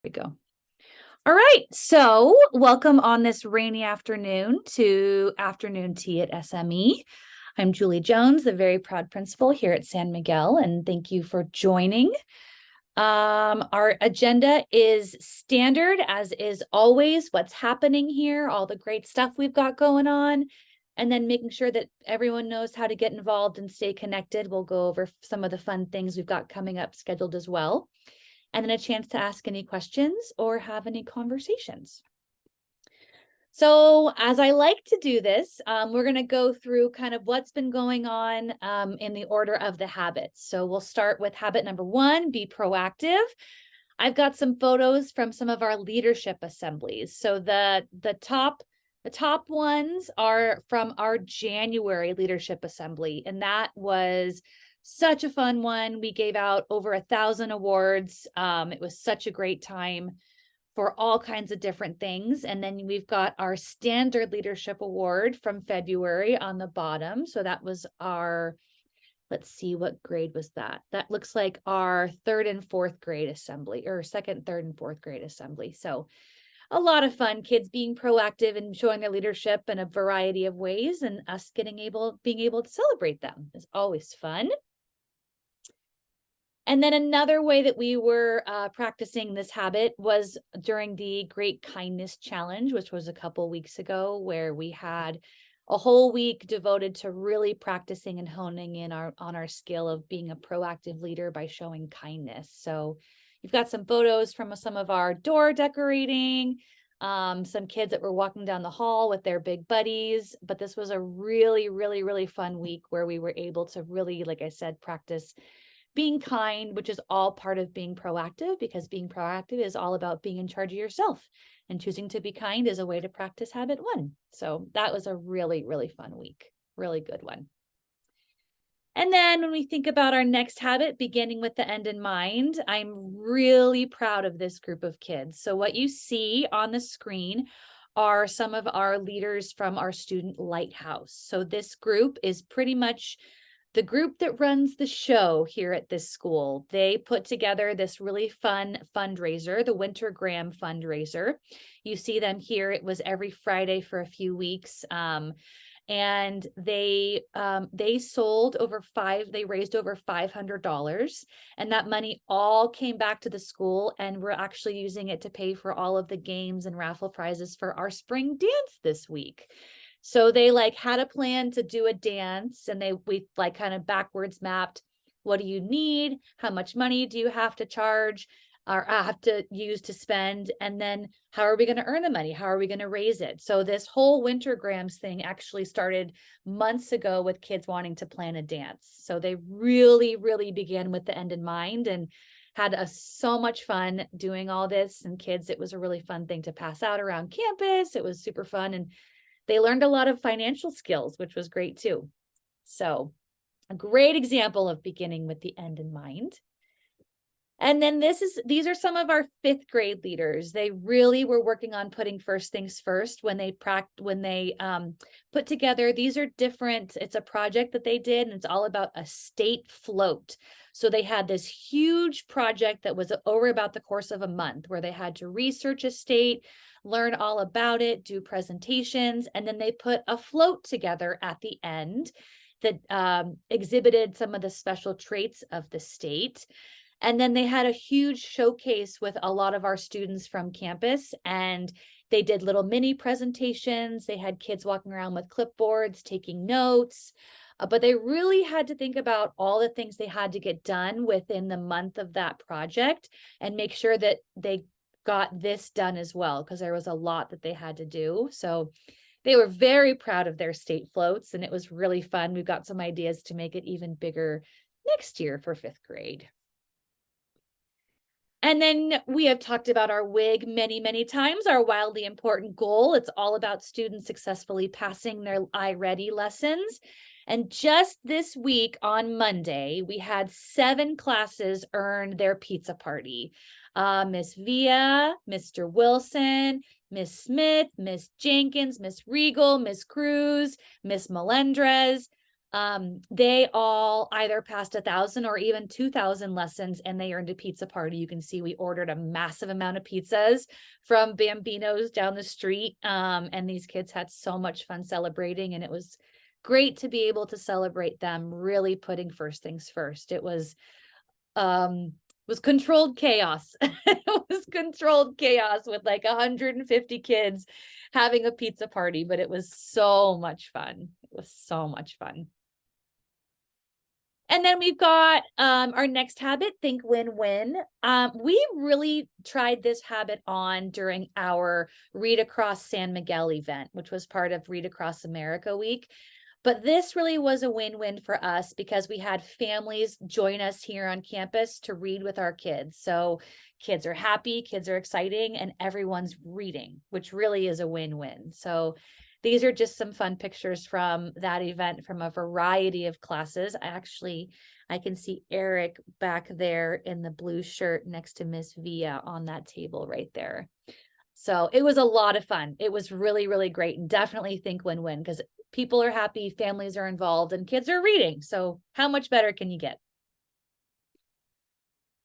We go. All right. So, welcome on this rainy afternoon to Afternoon Tea at SME. I'm Julie Jones, the very proud principal here at San Miguel, and thank you for joining. Our agenda is standard, as is always, what's happening here, all the great stuff we've got going on, and then making sure that everyone knows how to get involved and stay connected. We'll go over some of the fun things we've got coming up scheduled as well, and then a chance to ask any questions or have any conversations. So as I like to do this, we're going to go through kind of what's been going on in the order of the habits. So we'll start with habit number 1, be proactive. I've got some photos from some of our leadership assemblies. So the top ones are from our January leadership assembly, and that was such a fun one. We gave out over 1,000 awards. It was such a great time for all kinds of different things. And then we've got our standard leadership award from February on the bottom. So that was our, let's see, what grade was that? That looks like our 3rd and 4th grade assembly, or 2nd, 3rd, and 4th grade assembly. So a lot of fun, kids being proactive and showing their leadership in a variety of ways, and us being able to celebrate them is always fun. And then another way that we were practicing this habit was during the Great Kindness Challenge, which was a couple weeks ago, where we had a whole week devoted to really practicing and honing in on our skill of being a proactive leader by showing kindness. So you've got some photos from some of our door decorating, some kids that were walking down the hall with their big buddies. But this was a really, really, really fun week where we were able to really, like I said, practice being kind, which is all part of being proactive, because being proactive is all about being in charge of yourself, and choosing to be kind is a way to practice habit 1. So that was a really, really fun week, really good one. And then when we think about our next habit, beginning with the end in mind, I'm really proud of this group of kids. So what you see on the screen are some of our leaders from our student lighthouse. So this group is pretty much the group that runs the show here at this school. They put together this really fun fundraiser, the Winter Graham fundraiser. You see them here. It was every Friday for a few weeks. And they raised over $500, and that money all came back to the school, and we're actually using it to pay for all of the games and raffle prizes for our spring dance this week. So they had a plan to do a dance, and we kind of backwards mapped, what do you need? How much money do you have to charge or have to use to spend? And then how are we going to earn the money? How are we going to raise it? So this whole Winter Grams thing actually started months ago with kids wanting to plan a dance. So they really, really began with the end in mind, and had so much fun doing all this. And kids, it was a really fun thing to pass out around campus. It was super fun. And they learned a lot of financial skills, which was great too. So a great example of beginning with the end in mind. And then these are some of our 5th grade leaders. They really were working on putting first things first when they put together. These are different. It's a project that they did, and it's all about a state float. So they had this huge project that was over about the course of a month, where they had to research a state, learn all about it, do presentations, and then they put a float together at the end that exhibited some of the special traits of the state. And then they had a huge showcase with a lot of our students from campus, and they did little mini presentations. They had kids walking around with clipboards, taking notes, but they really had to think about all the things they had to get done within the month of that project, and make sure that they got this done as well, because there was a lot that they had to do. So they were very proud of their state floats, and it was really fun. We've got some ideas to make it even bigger next year for 5th grade. And then we have talked about our WIG many, many times, our wildly important goal. It's all about students successfully passing their iReady lessons. And just this week on Monday, we had 7 classes earn their pizza party. Miss Via, Mr. Wilson, Miss Smith, Miss Jenkins, Miss Regal, Miss Cruz, Miss Melendrez. They all either passed 1,000 or even 2,000 lessons, and they earned a pizza party. You can see we ordered a massive amount of pizzas from Bambino's down the street. And these kids had so much fun celebrating, and it was great to be able to celebrate them really putting first things first. It was controlled chaos. It was controlled chaos with like 150 kids having a pizza party, but it was so much fun. It was so much fun. And then we've got our next habit, think win-win. We really tried this habit on during our Read Across San Miguel event, which was part of Read Across America Week. But this really was a win-win for us because we had families join us here on campus to read with our kids. So kids are happy, kids are exciting, and everyone's reading, which really is a win-win. So these are just some fun pictures from that event from a variety of classes. I can see Eric back there in the blue shirt next to Miss Via on that table right there. So it was a lot of fun. It was really, really great, and definitely think win-win because people are happy, families are involved, and kids are reading. So how much better can you get?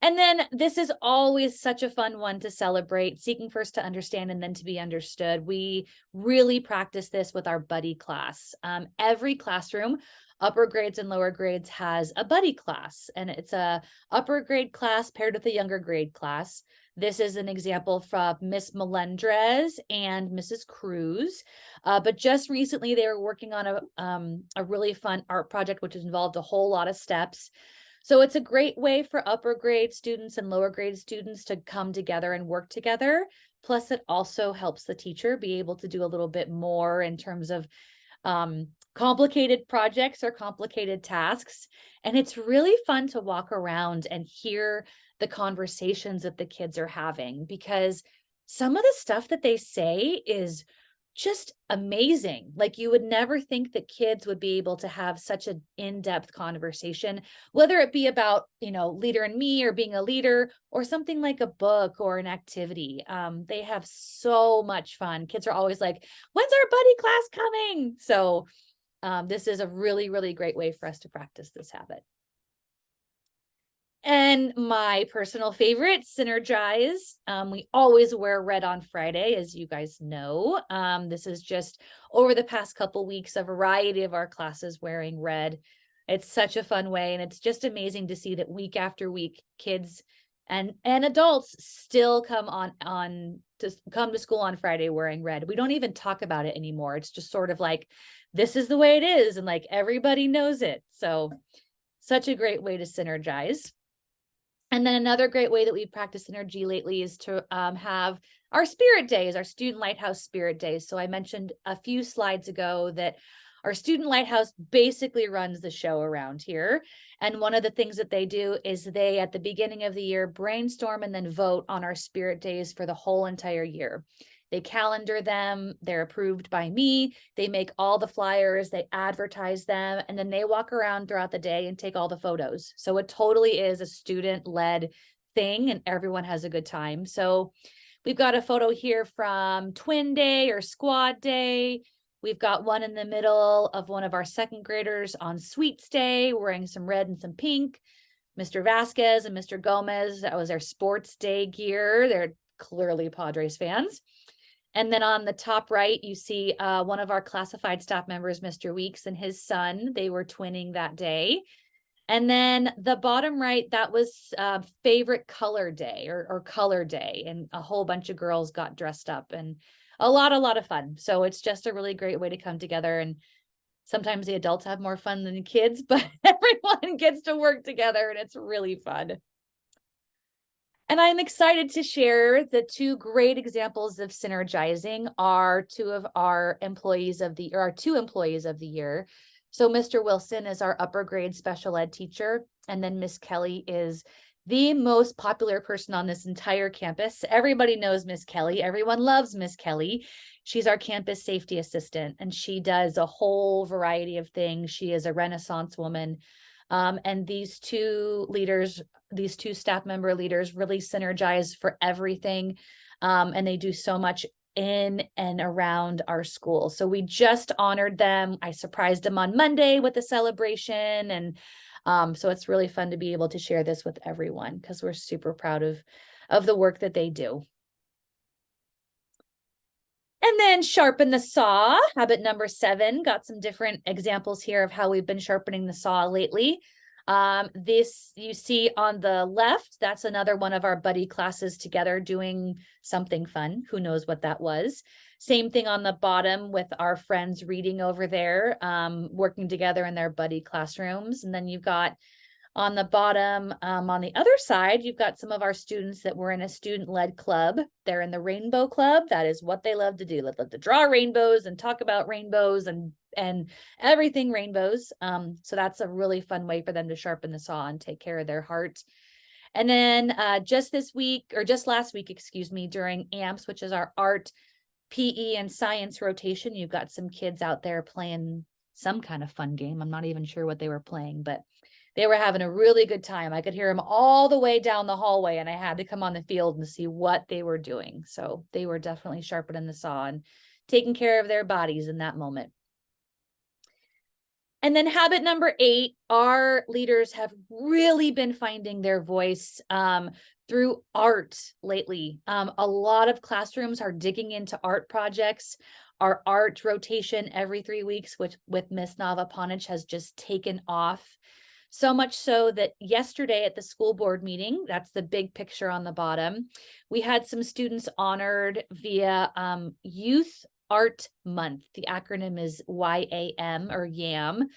And then this is always such a fun one to celebrate, seeking first to understand and then to be understood. We really practice this with our buddy class. Every classroom, upper grades and lower grades, has a buddy class, and it's a upper grade class paired with a younger grade class. This is an example from Miss Melendrez and Mrs. Cruz. But just recently, they were working on a really fun art project, which involved a whole lot of steps. So it's a great way for upper grade students and lower grade students to come together and work together. Plus, it also helps the teacher be able to do a little bit more in terms of complicated projects or complicated tasks. And it's really fun to walk around and hear the conversations that the kids are having, because some of the stuff that they say is just amazing. Like, you would never think that kids would be able to have such an in-depth conversation, whether it be about, Leader in Me or being a leader, or something like a book or an activity. They have so much fun. Kids are always like, when's our buddy class coming? So this is a really, really great way for us to practice this habit. And my personal favorite, Synergize. We always wear red on Friday, as you guys know. This is just over the past couple weeks, a variety of our classes wearing red. It's such a fun way, and it's just amazing to see that week after week, kids and adults still come to school on Friday wearing red. We don't even talk about it anymore. It's just sort of like, this is the way it is, and like everybody knows it. So such a great way to synergize. And then another great way that we've practiced synergy lately is to have our spirit days, our student lighthouse spirit days. So I mentioned a few slides ago that our student lighthouse basically runs the show around here. And one of the things that they do is they, at the beginning of the year, brainstorm and then vote on our spirit days for the whole entire year. They calendar them, they're approved by me, they make all the flyers, they advertise them, and then they walk around throughout the day and take all the photos. So it totally is a student-led thing, and everyone has a good time. So we've got a photo here from Twin Day or Squad Day. We've got one in the middle of one of our second graders on Sweets Day, wearing some red and some pink. Mr. Vasquez and Mr. Gomez, that was their sports day gear. They're clearly Padres fans. And then on the top right, you see one of our classified staff members, Mr. Weeks, and his son. They were twinning that day. And then the bottom right, that was favorite color day or color day. And a whole bunch of girls got dressed up, and a lot of fun. So it's just a really great way to come together. And sometimes the adults have more fun than the kids, but everyone gets to work together, and it's really fun. And I'm excited to share the two great examples of synergizing are two employees of the year. So Mr. Wilson is our upper grade special ed teacher, and then Miss Kelly is the most popular person on this entire campus. Everybody knows Miss Kelly. Everyone loves Miss Kelly. She's our campus safety assistant, and she does a whole variety of things. She is a Renaissance woman. And these two staff member leaders really synergize for everything. And they do so much in and around our school. So we just honored them. I surprised them on Monday with a celebration. And so it's really fun to be able to share this with everyone because we're super proud of the work that they do. And then sharpen the saw, habit number 7. Got some different examples here of how we've been sharpening the saw lately. This you see on the left, that's another one of our buddy classes together doing something fun. Who knows what that was? Same thing on the bottom with our friends reading over there, working together in their buddy classrooms. And then you've got on the bottom, on the other side, you've got some of our students that were in a student-led club. They're in the Rainbow Club. That is what they love to do. They love to draw rainbows and talk about rainbows and everything rainbows. So that's a really fun way for them to sharpen the saw and take care of their heart. And then just last week, excuse me, during AMPS, which is our art, PE, and science rotation, you've got some kids out there playing some kind of fun game. I'm not even sure what they were playing, but they were having a really good time. I could hear them all the way down the hallway, and I had to come on the field and see what they were doing. So they were definitely sharpening the saw and taking care of their bodies in that moment. And then habit number 8, our leaders have really been finding their voice through art lately. A lot of classrooms are digging into art projects. Our art rotation every 3 weeks, which with Miss Nava Ponich has just taken off. So much so that yesterday at the school board meeting, that's the big picture on the bottom, we had some students honored via Youth Art Month. The acronym is YAM or YAM,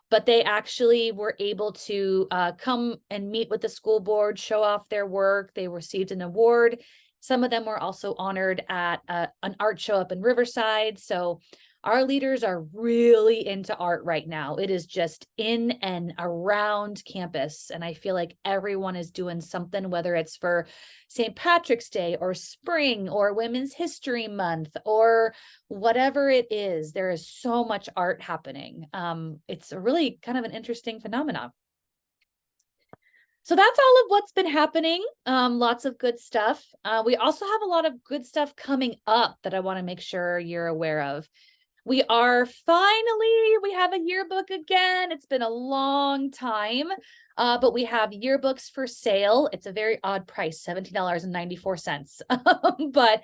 but they actually were able to come and meet with the school board, show off their work. They received an award. Some of them were also honored at an art show up in Riverside. So our leaders are really into art right now. It is just in and around campus. And I feel like everyone is doing something, whether it's for St. Patrick's Day or spring or Women's History Month or whatever it is. There is so much art happening. It's a really kind of an interesting phenomenon. So that's all of what's been happening. Lots of good stuff. We also have a lot of good stuff coming up that I want to make sure you're aware of. We have a yearbook again. It's been a long time, but we have yearbooks for sale. It's a very odd price, $17.94. But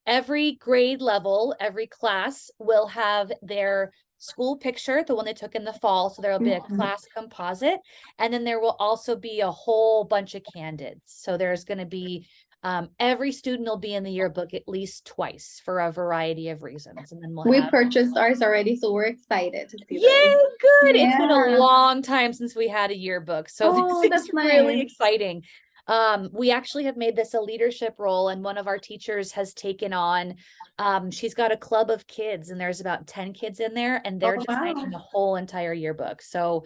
every grade level, every class will have their school picture, the one they took in the fall. So there will be a class composite. And then there will also be a whole bunch of candids. So there's going to be every student will be in the yearbook at least twice for a variety of reasons. And then we purchased ours already, so we're excited to see Yay, those. good. Yeah. It's been a long time since we had a yearbook. So this is really exciting. We actually have made this a leadership role, and one of our teachers has taken on, she's got a club of kids, and there's about 10 kids in there, and they're designing the whole entire yearbook. So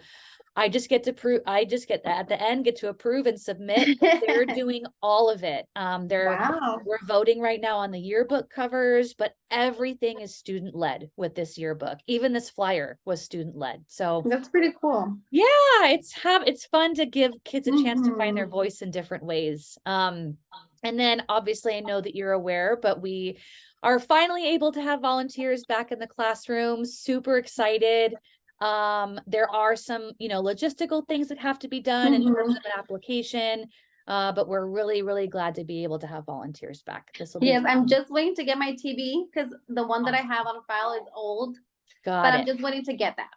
I just get at the end, get to approve and submit. They're doing all of it. We're voting right now on the yearbook covers, but everything is student led with this yearbook. Even this flyer was student led. So that's pretty cool. Yeah, it's fun to give kids a chance to find their voice in different ways. And then obviously I know that you're aware, but we are finally able to have volunteers back in the classroom. Super excited. There are some, logistical things that have to be done in terms of an application. But we're really, really glad to be able to have volunteers back. Yes, I'm just waiting to get my TV because the one that I have on file is old. I'm just waiting to get that.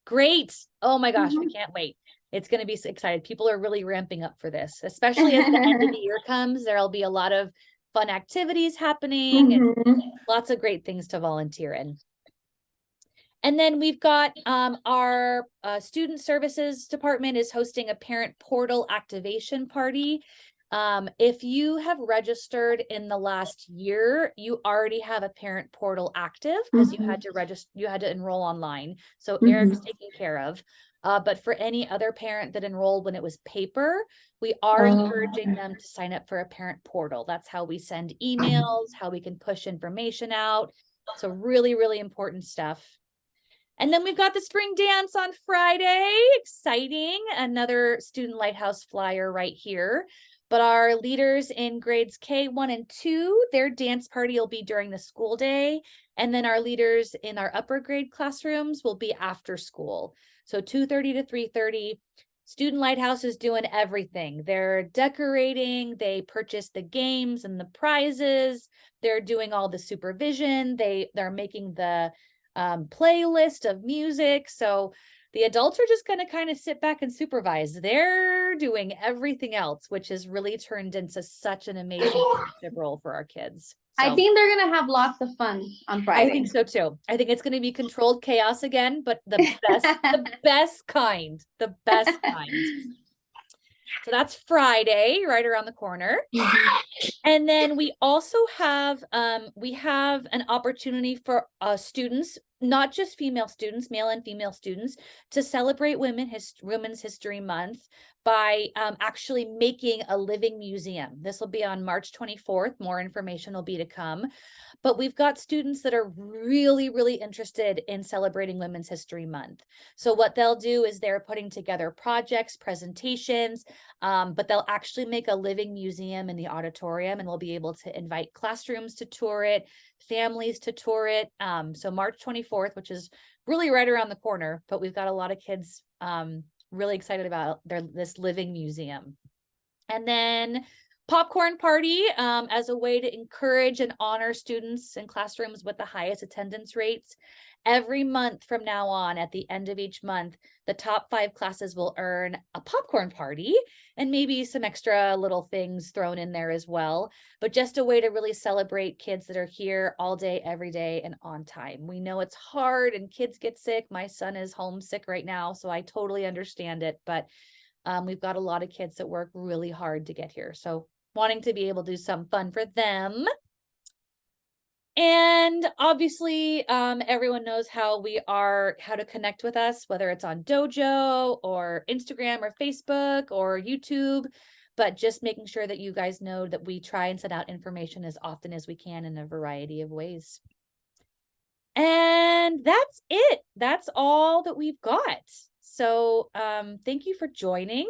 Great. Oh my gosh, we can't wait. It's going to be so excited. People are really ramping up for this, especially as the end of the year comes. There'll be a lot of fun activities happening and lots of great things to volunteer in. And then we've got our student services department is hosting a parent portal activation party. If you have registered in the last year, you already have a parent portal active because you had to register, you had to enroll online. So Eric's taken care of. But for any other parent that enrolled when it was paper, we are encouraging them to sign up for a parent portal. That's how we send emails, how we can push information out. So really, really important stuff. And then we've got the spring dance on Friday. Exciting. Another Student Lighthouse flyer right here. But our leaders in grades K1 and 2, their dance party will be during the school day. And then our leaders in our upper grade classrooms will be after school. So 2:30 to 3:30. Student Lighthouse is doing everything. They're decorating, they purchase the games and the prizes, they're doing all the supervision, they're making the playlist of music. So the adults are just going to kind of sit back and supervise. They're doing everything else, which has really turned into such an amazing role for our kids. So, I think they're gonna have lots of fun on Friday. I think so too. I think it's going to be controlled chaos again, but the best kind, the best kind. So that's Friday, right around the corner. And then we also have an opportunity for students, not just female students, male and female students, to celebrate Women's History Month by actually making a living museum. This will be on March 24th. More information will be to come. But we've got students that are really, really interested in celebrating Women's History Month. So what they'll do is they're putting together projects, presentations, but they'll actually make a living museum in the auditorium, and we'll be able to invite classrooms to tour it, families to tour it. So March 24th, which is really right around the corner, but we've got a lot of kids really excited about this living museum. And then popcorn party as a way to encourage and honor students in classrooms with the highest attendance rates. Every month from now on, at the end of each month, the top 5 classes will earn a popcorn party and maybe some extra little things thrown in there as well. But just a way to really celebrate kids that are here all day, every day, and on time. We know it's hard and kids get sick. My son is homesick right now, so I totally understand it. But we've got a lot of kids that work really hard to get here. So wanting to be able to do some fun for them. And obviously, everyone knows how to connect with us, whether it's on Dojo or Instagram or Facebook or YouTube, but just making sure that you guys know that we try and send out information as often as we can in a variety of ways. And that's it. That's all that we've got. So thank you for joining.